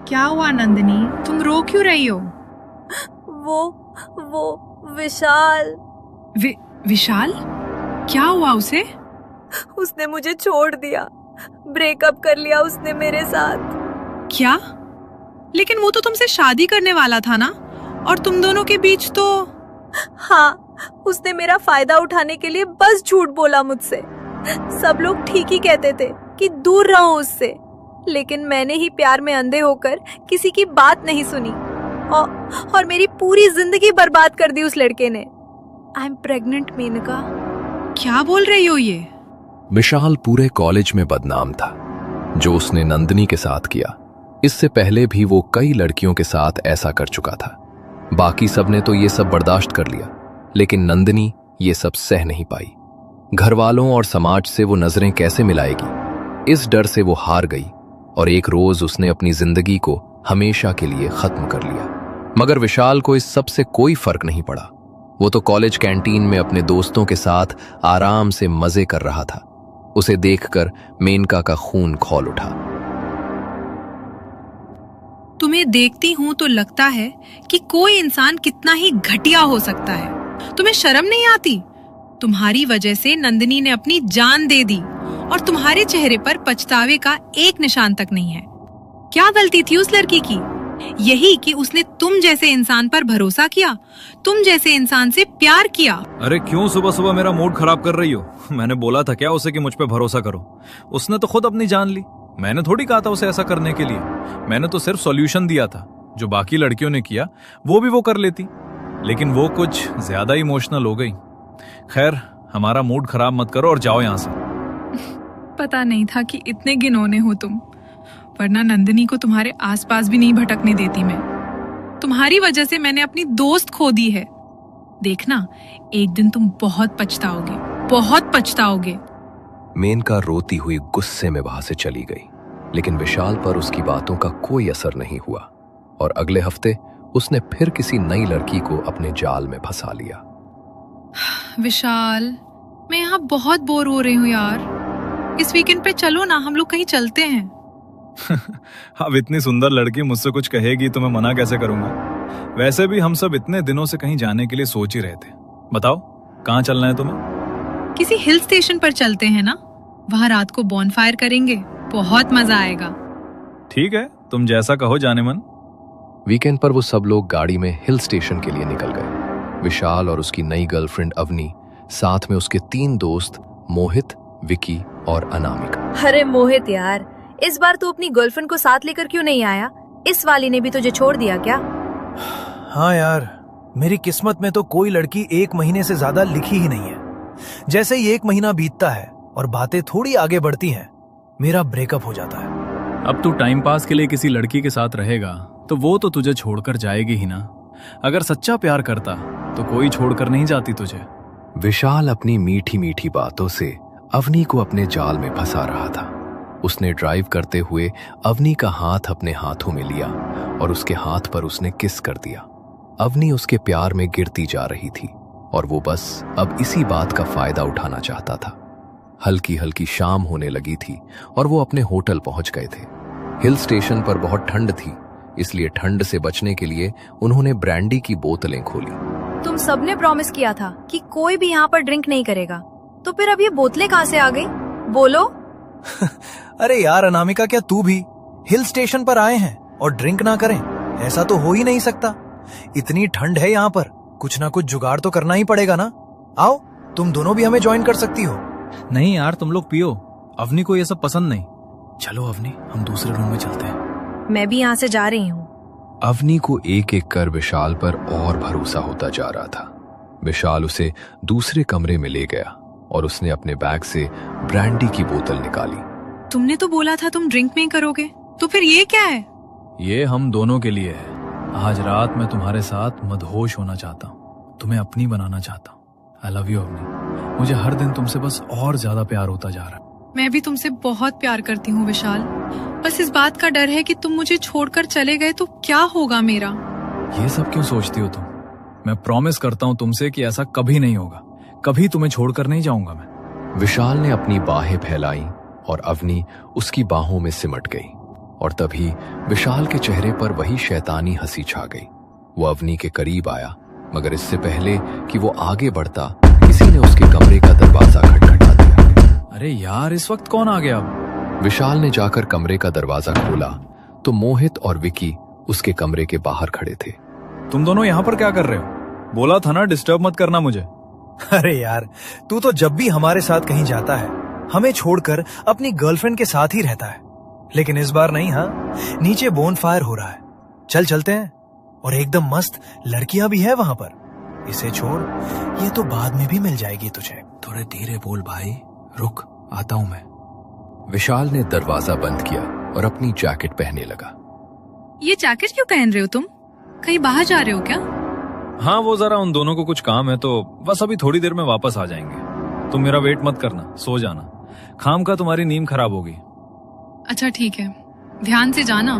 क्या हुआ नंदिनी, तुम रो क्यों रही हो? वो विशाल। विशाल? क्या हुआ उसे? उसने मुझे छोड़ दिया, ब्रेकअप कर लिया उसने मेरे साथ। क्या? लेकिन वो तो तुमसे शादी करने वाला था ना, और तुम दोनों के बीच तो... हाँ, उसने मेरा फायदा उठाने के लिए बस झूठ बोला मुझसे। सब लोग ठीक ही कहते थे कि दूर रहो उससे, लेकिन मैंने ही प्यार में अंधे होकर किसी की बात नहीं सुनी और मेरी पूरी जिंदगी बर्बाद कर दी उस लड़के ने। I am pregnant Menaka. क्या बोल रही हो ये? विशाल पूरे कॉलेज में बदनाम था जो उसने नंदिनी के साथ किया। इससे पहले भी वो कई लड़कियों के साथ ऐसा कर चुका था। बाकी सबने तो ये सब बर्दाश्त कर लिया, लेकिन नंदिनी ये सब सह नहीं पाई। घर वालों और समाज से वो नजरें कैसे मिलाएगी, इस डर से वो हार गई और एक रोज उसने अपनी जिंदगी को हमेशा के लिए खत्म कर लिया। मगर विशाल को इस सब से कोई फर्क नहीं पड़ा। वो तो कॉलेज कैंटीन में अपने दोस्तों के साथ आराम से मजे कर रहा था। उसे देखकर मेनका का खून खौल उठा। तुम्हें देखती हूं तो लगता है कि कोई इंसान कितना ही घटिया हो सकता है। तुम्हें शर्म नहीं आती? तुम्हारी वजह से नंदिनी ने अपनी जान दे दी और तुम्हारे चेहरे पर पछतावे का एक निशान तक नहीं है। क्या गलती थी उस लड़की की? यही कि उसने तुम जैसे इंसान पर भरोसा किया, तुम जैसे इंसान से प्यार किया। अरे क्यों सुबह सुबह मेरा मूड खराब कर रही हो? मैंने बोला था क्या उसे कि मुझ पे भरोसा करो? उसने तो खुद अपनी जान ली। मैंने थोड़ी कहा था उसे ऐसा करने के लिए। मैंने तो सिर्फ सॉल्यूशन दिया था। जो बाकी लड़कियों ने किया वो भी वो कर लेती, लेकिन वो कुछ ज्यादा इमोशनल हो गई। खैर, हमारा मूड खराब मत करो और जाओ यहाँ से। पता नहीं था कि इतने घिनौने हो तुम, वरना नंदिनी को तुम्हारे आसपास भी नहीं भटकने देती मैं। तुम्हारी वजह से मैंने अपनी दोस्त खो दी है। देखना, एक दिन तुम बहुत पछताओगे, बहुत पछताओगे। मेनका रोती हुई गुस्से में वहां से चली गई, लेकिन विशाल पर उसकी बातों का कोई असर नहीं हुआ और अगले हफ्ते उसने फिर किसी नई लड़की को अपने जाल में फंसा लिया। विशाल, मैं यहाँ बहुत बोर हो रही हूँ यार। इस वीकेंड पे चलो ना, हम लोग कहीं चलते हैं। अब इतनी सुंदर लड़की मुझसे कुछ कहेगी तो मैं मना कैसे करूंगा? वैसे भी हम सब इतने दिनों से कहीं जाने के लिए सोच ही रहे थे। बताओ, कहाँ चलना है तुम्हें? किसी हिल स्टेशन पर चलते हैं ना, वहाँ रात को बॉनफायर करेंगे, बहुत मजा आएगा। ठीक है, तुम जैसा कहो जाने मन। वीकेंड पर वो सब लोग गाड़ी में हिल स्टेशन के लिए निकल गए। विशाल और उसकी नई गर्लफ्रेंड अवनी, साथ में उसके 3 दोस्त मोहित, विकी और अनामिका। अरे मोहित यार, इस बार तू अपनी गर्लफ्रेंड को साथ लेकर क्यों नहीं आया? इस वाली ने भी तुझे छोड़ दिया क्या? हाँ यार, मेरी किस्मत में तो कोई लड़की 1 महीने से ज्यादा लिखी ही नहीं है। जैसे ही 1 महीना बीतता है और बातें थोड़ी आगे बढ़ती हैं, मेरा ब्रेकअप हो जाता है। अब तू टाइम पास के लिए किसी लड़की के साथ रहेगा तो वो तो तुझे छोड़कर जाएगी ही ना। अगर सच्चा प्यार करता तो कोई छोड़कर नहीं जाती तुझे। विशाल अपनी मीठी मीठी बातों से अवनी को अपने जाल में फंसा रहा था। उसने ड्राइव करते हुए अवनी का हाथ अपने हाथों में लिया और उसके हाथ पर उसने किस कर दिया। अवनी उसके प्यार में गिरती जा रही थी और वो बस अब इसी बात का फायदा उठाना चाहता था। हल्की हल्की शाम होने लगी थी और वो अपने होटल पहुंच गए थे। हिल स्टेशन पर बहुत ठंड थी, इसलिए ठंड से बचने के लिए उन्होंने ब्रांडी की बोतलें खोली। तुम सबने प्रॉमिस किया था कि कोई भी यहाँ पर ड्रिंक नहीं करेगा, तो फिर अब ये बोतलें कहाँ से आ गई? बोलो। अरे यार अनामिका, क्या तू भी हिल स्टेशन पर आए हैं और ड्रिंक ना करें? ऐसा तो हो ही नहीं सकता। इतनी ठंड है यहाँ पर, कुछ ना कुछ जुगाड़ तो करना ही पड़ेगा ना। आओ, तुम दोनों भी हमें ज्वाइन कर सकती हो। नहीं यार, तुम लोग पियो, अवनी को ये सब पसंद नहीं। चलो अवनी, हम दूसरे रूम में चलते हैं। मैं भी यहाँ से जा रही हूँ। अवनी को एक एक कर विशाल पर और भरोसा होता जा रहा था। विशाल उसे दूसरे कमरे में ले गया और उसने अपने बैग से ब्रांडी की बोतल निकाली। तुमने तो बोला था तुम ड्रिंक नहीं करोगे, तो फिर ये क्या है? ये हम दोनों के लिए है। आज रात मैं तुम्हारे साथ मदहोश होना चाहता हूँ, तुम्हें अपनी बनाना चाहता हूँ। I love you Avni. मुझे हर दिन तुमसे बस और ज्यादा प्यार होता जा रहा है। मैं भी तुमसे बहुत प्यार करती हूँ विशाल। बस इस बात का डर है कि तुम मुझे छोड़कर चले गए तो क्या होगा मेरा। ये सब क्यों सोचती हो तुम? मैं प्रॉमिस करता हूँ तुमसे कि ऐसा कभी नहीं होगा। कभी तुम्हें छोड़कर नहीं जाऊंगा मैं। विशाल ने अपनी बाहें फैलाई और अवनी उसकी बाहों में सिमट गई। और तभी विशाल के चेहरे पर वही शैतानी हंसी छा गई। वो अवनी के करीब आया, मगर इससे पहले कि वो आगे बढ़ता किसी ने उसके कमरे का दरवाजा खटखटा दिया। अरे यार, इस वक्त कौन आ गया? विशाल ने जाकर कमरे का दरवाजा खोला तो मोहित और विकी उसके कमरे के बाहर खड़े थे। तुम दोनों यहाँ पर क्या कर रहे हो? बोला था ना डिस्टर्ब मत करना मुझे। अरे यार, तू तो जब भी हमारे साथ कहीं जाता है हमें छोड़कर अपनी गर्लफ्रेंड के साथ ही रहता है, लेकिन इस बार नहीं। हाँ, नीचे बोनफायर हो रहा है, चल चलते हैं। और एकदम मस्त लड़कियां भी है वहां पर। इसे छोड़, ये तो बाद में भी मिल जाएगी तुझे। थोड़े धीरे बोल भाई, रुक आता हूं मैं। विशाल ने दरवाजा बंद किया और अपनी जैकेट पहनने लगा। ये जैकेट क्यों पहन रहे हो तुम? कहीं बाहर जा रहे हो क्या? हाँ, वो जरा उन दोनों को कुछ काम है तो बस अभी थोड़ी देर में वापस आ जाएंगे। तुम मेरा वेट मत करना, सो जाना। खाम का तुम्हारी नींद खराब होगी। अच्छा ठीक है, ध्यान से जाना।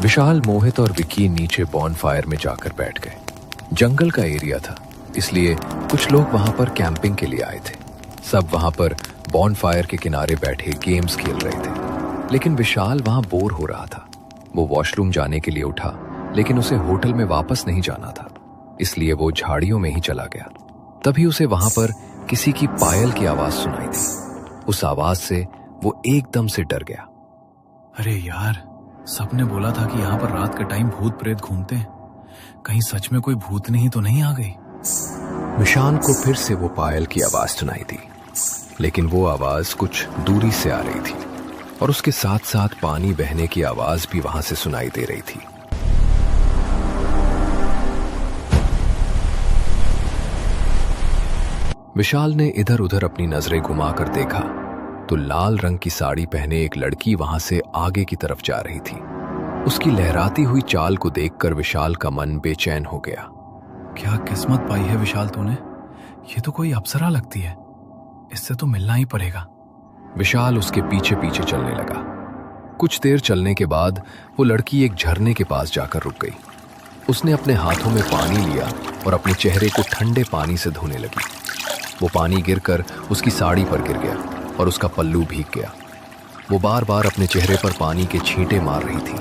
विशाल, मोहित और विकी नीचे बॉनफायर में जाकर बैठ गए। जंगल का एरिया था, इसलिए कुछ लोग वहां पर कैंपिंग के लिए आए थे। सब वहां पर बॉनफायर के किनारे बैठे गेम्स खेल रहे थे, लेकिन विशाल वहां बोर हो रहा था। वो वॉशरूम जाने के लिए उठा, लेकिन उसे होटल में वापस नहीं जाना था, इसलिए वो झाड़ियों में ही चला गया। तभी उसे वहां पर किसी की पायल की आवाज सुनाई दी। उस आवाज से वो एकदम से डर गया। अरे यार, सबने बोला था कि यहाँ पर रात के टाइम भूत प्रेत घूमते हैं। कहीं सच में कोई भूतनी तो नहीं आ गई? विशाल को फिर से वो पायल की आवाज सुनाई दी, लेकिन वो आवाज कुछ दूरी से आ रही थी और उसके साथ साथ पानी बहने की आवाज भी वहां से सुनाई दे रही थी। विशाल ने इधर उधर अपनी नजरें घुमाकर देखा तो लाल रंग की साड़ी पहने एक लड़की वहां से आगे की तरफ जा रही थी। उसकी लहराती हुई चाल को देखकर विशाल का मन बेचैन हो गया। क्या किस्मत पाई है विशाल तूने? ये तो कोई अप्सरा लगती है, इससे तो मिलना ही पड़ेगा। विशाल उसके पीछे पीछे चलने लगा। कुछ देर चलने के बाद वो लड़की एक झरने के पास जाकर रुक गई। उसने अपने हाथों में पानी लिया और अपने चेहरे को ठंडे पानी से धोने लगी। वो पानी गिरकर उसकी साड़ी पर गिर गया और उसका पल्लू भीग गया। वो बार बार अपने चेहरे पर पानी के छींटे मार रही थी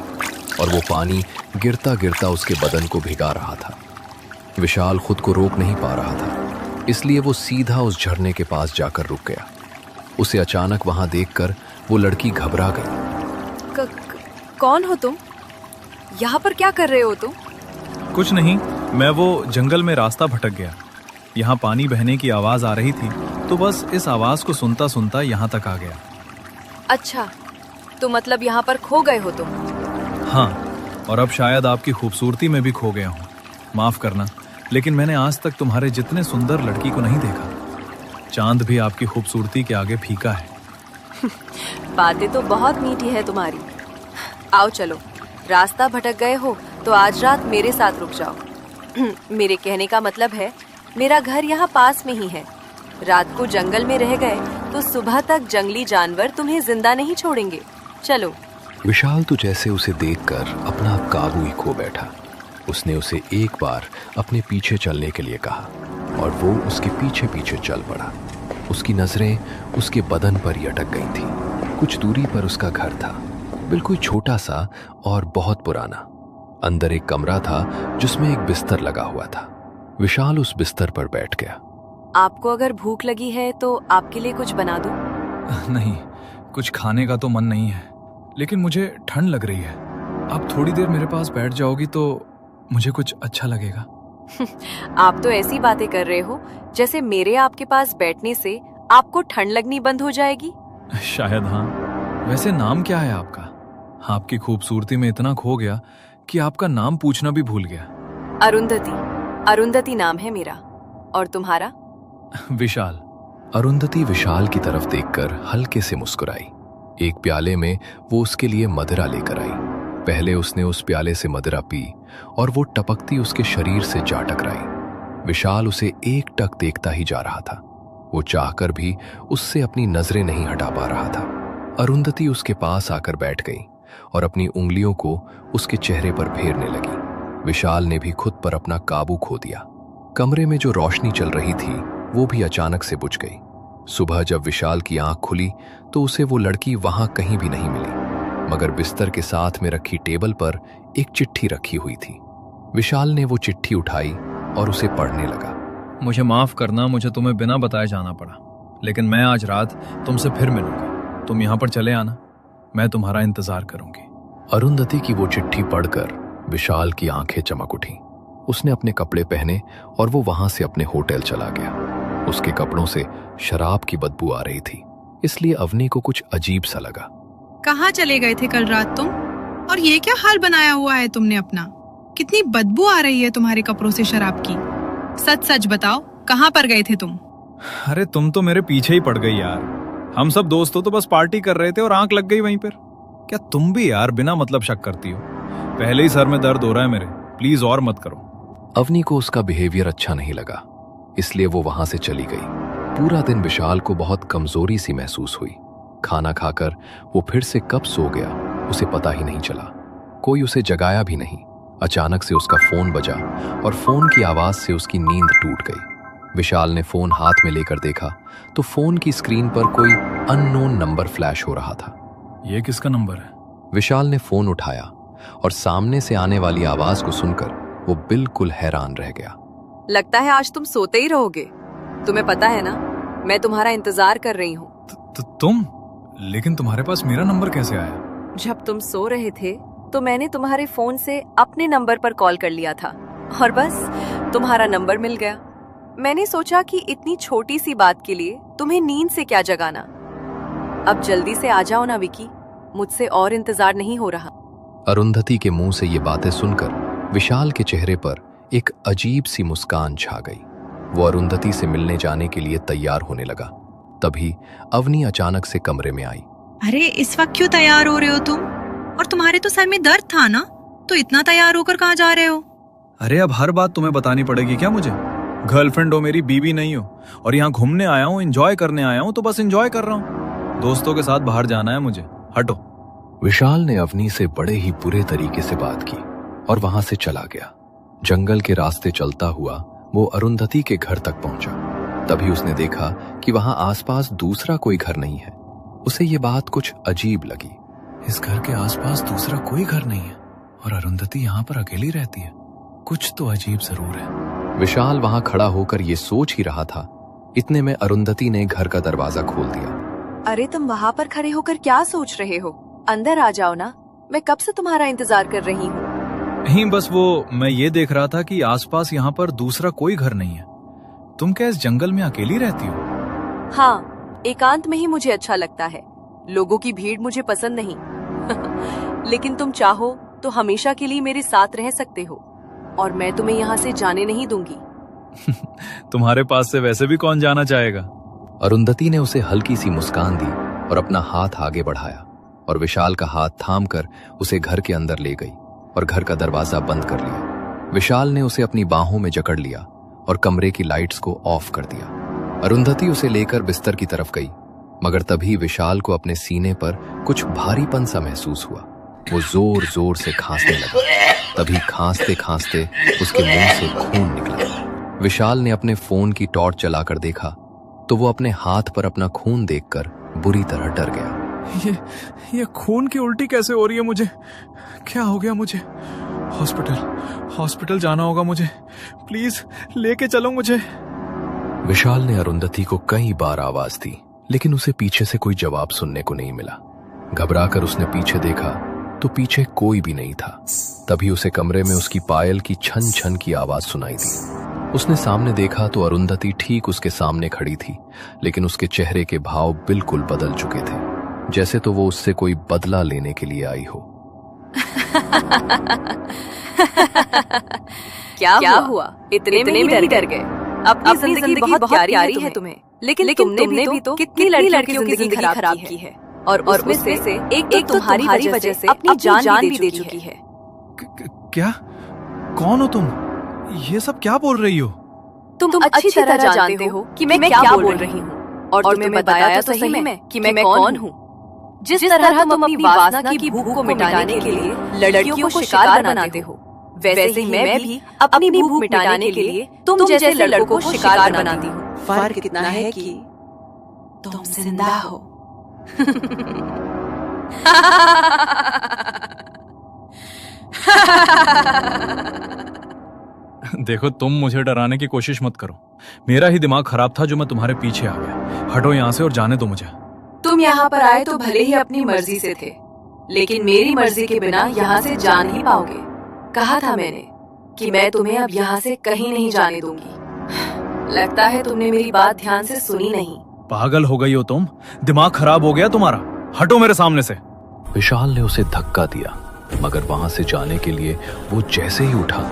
और वो पानी गिरता गिरता उसके बदन को भिगा रहा था। विशाल खुद को रोक नहीं पा रहा था, इसलिए वो सीधा उस झरने के पास जाकर रुक गया। उसे अचानक वहां देखकर वो लड़की घबरा गई। कौन हो तुम? यहाँ पर क्या कर रहे हो तुम? कुछ नहीं, मैं वो जंगल में रास्ता भटक गया। यहाँ पानी बहने की आवाज आ रही थी तो बस इस आवाज को सुनता सुनता यहाँ तक आ गया। अच्छा, तो मतलब यहाँ पर खो गए हो तुम? हाँ, और अब शायद आपकी खूबसूरती में भी खो गया हूँ। माफ करना, लेकिन मैंने आज तक तुम्हारे जितने सुंदर लड़की को नहीं देखा। चांद भी आपकी खूबसूरती के आगे फीका है। बातें तो बहुत मीठी है तुम्हारी। आओ चलो, रास्ता भटक गए हो तो आज रात मेरे साथ रुक जाओ। मेरे कहने का मतलब है, मेरा घर यहाँ पास में ही है। रात को जंगल में रह गए तो सुबह तक जंगली जानवर तुम्हें जिंदा नहीं छोड़ेंगे। चलो। विशाल तो जैसे उसे देखकर अपना काबू ही खो बैठा। उसने उसे एक बार अपने पीछे चलने के लिए कहा और वो उसके पीछे पीछे चल पड़ा। उसकी नजरें उसके बदन पर ही अटक गई थी। कुछ दूरी पर उसका घर था, बिल्कुल छोटा सा और बहुत पुराना। अंदर एक कमरा था जिसमें एक बिस्तर लगा हुआ था। विशाल उस बिस्तर पर बैठ गया। आपको अगर भूख लगी है तो आपके लिए कुछ बना दूं? नहीं, कुछ खाने का तो मन नहीं है, लेकिन मुझे ठंड लग रही है। आप थोड़ी देर मेरे पास बैठ जाओगी तो मुझे कुछ अच्छा लगेगा। आप तो ऐसी बातें कर रहे हो जैसे मेरे आपके पास बैठने से आपको ठंड लगनी बंद हो जाएगी। शायद हाँ। वैसे नाम क्या है आपका? आपकी खूबसूरती में इतना खो गया कि आपका नाम पूछना भी भूल गया। अरुंधति। अरुंधति नाम है मेरा। और तुम्हारा? विशाल। अरुंधति विशाल की तरफ देखकर हल्के से मुस्कुराई। एक प्याले में वो उसके लिए मदिरा लेकर आई। पहले उसने उस प्याले से मदिरा पी और वो टपकती उसके शरीर से जा टकराई। विशाल उसे एक टक देखता ही जा रहा था। वो चाहकर भी उससे अपनी नजरें नहीं हटा पा रहा था। अरुंधति उसके पास आकर बैठ गई और अपनी उंगलियों को उसके चेहरे पर फेरने लगी। विशाल ने भी खुद पर अपना काबू खो दिया। कमरे में जो रोशनी चल रही थी वो भी अचानक से बुझ गई। सुबह जब विशाल की आंख खुली तो उसे वो लड़की वहां कहीं भी नहीं मिली। मगर बिस्तर के साथ में रखी टेबल पर एक चिट्ठी रखी हुई थी। विशाल ने वो चिट्ठी उठाई और उसे पढ़ने लगा। मुझे माफ करना, मुझे तुम्हें बिना बताए जाना पड़ा, लेकिन मैं आज रात तुमसे फिर मिलूंगा। तुम यहाँ पर चले आना, मैं तुम्हारा इंतजार करूंगी। अरुंधति की वो चिट्ठी पढ़कर विशाल की आंखें चमक उठी। उसने अपने कपड़े पहने और वो वहां से अपने होटल चला गया। उसके कपड़ों से शराब की बदबू आ रही थी, इसलिए अवनी को कुछ अजीब सा लगा। कहाँ चले गए थे कल रात तुम? और ये क्या हाल बनाया हुआ है तुमने अपना? कितनी बदबू आ रही है तुम्हारे कपड़ों से शराब की। सच सच बताओ, कहाँ पर गए थे तुम? अरे तुम तो मेरे पीछे ही पड़ गई यार। हम सब दोस्तों तो बस पार्टी कर रहे थे और आंख लग गई वहीं पर। क्या तुम भी यार बिना मतलब शक करती हो? पहले ही सर में दर्द हो रहा है मेरे, प्लीज और मत करो। अवनी को उसका बिहेवियर अच्छा नहीं लगा, इसलिए वो वहां से चली गई। पूरा दिन विशाल को बहुत कमजोरी सी महसूस हुई। खाना खाकर वो फिर से कब सो गया उसे पता ही नहीं चला। कोई उसे जगाया भी नहीं। अचानक से उसका फोन बजा और फोन की आवाज से उसकी नींद टूट गई। विशाल ने फोन हाथ में लेकर देखा तो फोन की स्क्रीन पर कोई अननोन नंबर फ्लैश हो रहा था। ये किसका नंबर है? विशाल ने फोन उठाया और सामने से आने वाली आवाज को सुनकर वो बिल्कुल हैरान रह गया। लगता है आज तुम सोते ही रहोगे। तुम्हें पता है ना, मैं तुम्हारा इंतजार कर रही हूँ। तुम? लेकिन तुम्हारे पास मेरा नंबर कैसे आया? जब तुम सो रहे थे तो मैंने तुम्हारे फोन से अपने नंबर पर कॉल कर लिया था और बस तुम्हारा नंबर मिल गया। मैंने सोचा कि इतनी छोटी सी बात के लिए तुम्हें नींद से क्या जगाना। अब जल्दी से आ जाओ ना विकी, मुझसे और इंतजार नहीं हो रहा। अरुंधति के मुंह से ये बातें सुनकर विशाल के चेहरे पर एक अजीब सी मुस्कान छा गई। वो अरुंधति से मिलने जाने के लिए तैयार होने लगा। तभी अवनी अचानक से कमरे में आई। अरे इस वक्त क्यों तैयार हो रहे हो तुम? और तुम्हारे तो सर में दर्द था ना, तो इतना तैयार होकर कहाँ जा रहे हो? अरे अब हर बात तुम्हें बतानी पड़ेगी क्या मुझे? गर्लफ्रेंड हो मेरी, बीवी नहीं हो। और यहाँ घूमने आया हूँ, एंजॉय करने आया हूँ, तो बस एंजॉय कर रहा हूँ। दोस्तों के साथ बाहर जाना है मुझे, हटो। विशाल ने अवनी से बड़े ही बुरे तरीके से बात की और वहां से चला गया। जंगल के रास्ते चलता हुआ वो अरुंधति के घर तक पहुंचा। तभी उसने देखा कि वहां आसपास दूसरा कोई घर नहीं है। उसे ये बात कुछ अजीब लगी। इस घर के आसपास दूसरा कोई घर नहीं है और अरुंधति यहाँ पर अकेली रहती है। कुछ तो अजीब जरूर है। विशाल वहां खड़ा होकर ये सोच ही रहा था, इतने में अरुंधति ने घर का दरवाजा खोल दिया। अरे तुम वहाँ पर खड़े होकर क्या सोच रहे हो? अंदर आ जाओ ना, मैं कब से तुम्हारा इंतजार कर रही हूँ। नहीं, बस वो मैं ये देख रहा था कि आसपास यहाँ पर दूसरा कोई घर नहीं है। तुम क्या इस जंगल में अकेली रहती हो? हाँ, एकांत में ही मुझे अच्छा लगता है। लोगों की भीड़ मुझे पसंद नहीं। लेकिन तुम चाहो तो हमेशा के लिए मेरे साथ रह सकते हो और मैं तुम्हें यहाँ से जाने नहीं दूंगी। तुम्हारे पास से वैसे भी कौन जाना चाहेगा? अरुंधति ने उसे हल्की सी मुस्कान दी और अपना हाथ आगे बढ़ाया और विशाल का हाथ थामकर उसे घर के अंदर ले गई और घर का दरवाजा बंद कर लिया। विशाल ने उसे अपनी बाहों में जकड़ लिया और कमरे की लाइट्स को ऑफ कर दिया। अरुंधति उसे लेकर बिस्तर की तरफ गई, मगर तभी विशाल को अपने सीने पर कुछ भारीपन सा महसूस हुआ। वो जोर जोर से खांसने लगा। तभी खांसते खांसते उसके मुंह से खून निकला। विशाल ने अपने फोन की टॉर्च जलाकर देखा तो वो अपने हाथ पर अपना खून देखकर बुरी तरह डर गया। ये खून की उल्टी कैसे हो रही है मुझे? क्या हो गया मुझे? हॉस्पिटल जाना होगा मुझे। प्लीज लेके चलो मुझे। विशाल ने अरुंधति को कई बार आवाज दी, लेकिन उसे पीछे से कोई जवाब सुनने को नहीं मिला। घबराकर उसने पीछे देखा तो पीछे कोई भी नहीं था। तभी उसे कमरे में उसकी पायल की छन छन की आवाज सुनाई दी। उसने सामने देखा तो अरुंधति ठीक उसके सामने खड़ी थी, लेकिन उसके चेहरे के भाव बिल्कुल बदल चुके थे, जैसे तो वो उससे कोई बदला लेने के लिए आई हो। क्या हुआ? इतने में ही डर गए? अपनी जिंदगी बहुत प्यारी है तुम्हें, लेकिन तुमने भी तो कितनी लड़कियों की जिंदगी खराब की है और उसमें से एक तो तुम्हारी वजह से अपनी जान भी दे चुकी है। क्या? कौन हो तुम? ये सब क्या बोल रही हो? तुम अच्छी तरह जानते हो कि मैं क्या बोल रही हूँ और तुम्हें बताया तो सही में कि मैं कौन हूँ। जिस तरह तुम अपनी वासना की भूख को मिटाने के लिए लड़कियों को शिकार बनाते हो, वैसे ही मैं भी अपनी भूख मिटाने के लिए तुम जैसे लड़कों को शिकार बनाती हूँ। फर्क इतना है कि तुम जिंदा हो। देखो, तुम मुझे डराने की कोशिश मत करो। मेरा ही दिमाग खराब था जो मैं तुम्हारे पीछे आ गया। हटो यहाँ से और जाने दो मुझे। तुम यहाँ पर आए तो भले ही अपनी मर्जी से थे, लेकिन मेरी मर्जी के बिना यहाँ से जा नहीं पाओगे। कहा था मैंने कि मैं तुम्हें अब यहाँ से कहीं नहीं जाने दूंगी। लगता है तुमने मेरी बात ध्यान से सुनी नहीं। पागल हो गई हो तुम? दिमाग खराब हो गया तुम्हारा? हटो मेरे सामने से। विशाल ने उसे धक्का दिया, मगर वहां से जाने के लिए वो जैसे ही उठा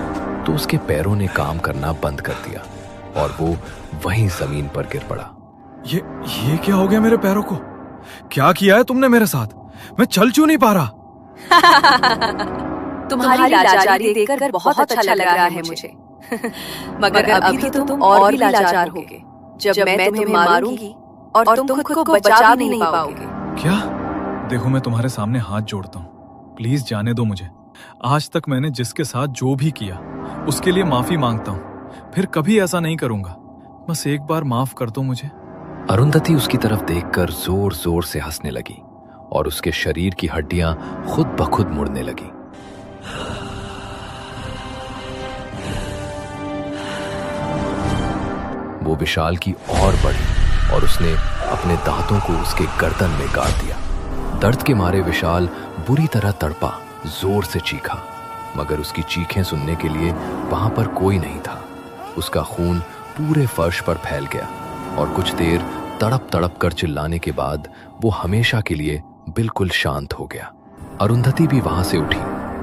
तो उसके पैरों ने काम करना बंद कर दिया और वो वहीं जमीन पर गिर पड़ा। ये क्या हो गया मेरे पैरों को? क्या किया है तुमने मेरे साथ? मैं चल क्यों नहीं पा रहा? तुम्हारी लाचारी देखकर बहुत अच्छा लग रहा है मुझे। मगर अभी तो तुम और भी लाचार होगे जब मैं तुम्हें मारूंगी और तुम खुद को बचा भी नहीं पाओगे। क्या? देखो, मैं तुम्हारे सामने हाथ जोड़ता हूँ, प्लीज जाने दो मुझे। आज तक मैंने जिसके साथ जो भी किया उसके लिए माफी मांगता हूँ। फिर कभी ऐसा नहीं करूंगा। बस एक बार माफ कर दो मुझे। अरुंधति उसकी तरफ देखकर जोर जोर से हंसने लगी और उसके शरीर की हड्डियां खुद ब खुद मुड़ने लगी। वो विशाल की और बढ़ी और उसने अपने दांतों को उसके गर्दन में गाड़ दिया। दर्द के मारे विशाल बुरी तरह तड़पा, जोर से चीखा, मगर उसकी चीखें सुनने के लिए वहां पर कोई नहीं था। उसका खून पूरे फर्श पर फैल गया और कुछ देर तड़प तड़प कर चिल्लाने के बाद वो हमेशा के लिए बिल्कुल शांत हो गया। अरुंधति भी वहां से उठी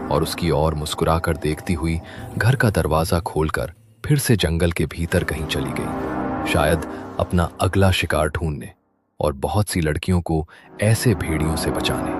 और उसकी ओर मुस्कुराकर देखती हुई घर का दरवाजा खोलकर फिर से जंगल के भीतर कहीं चली गई, शायद अपना अगला शिकार ढूंढने और बहुत सी लड़कियों को ऐसे भेड़ियों से बचाने।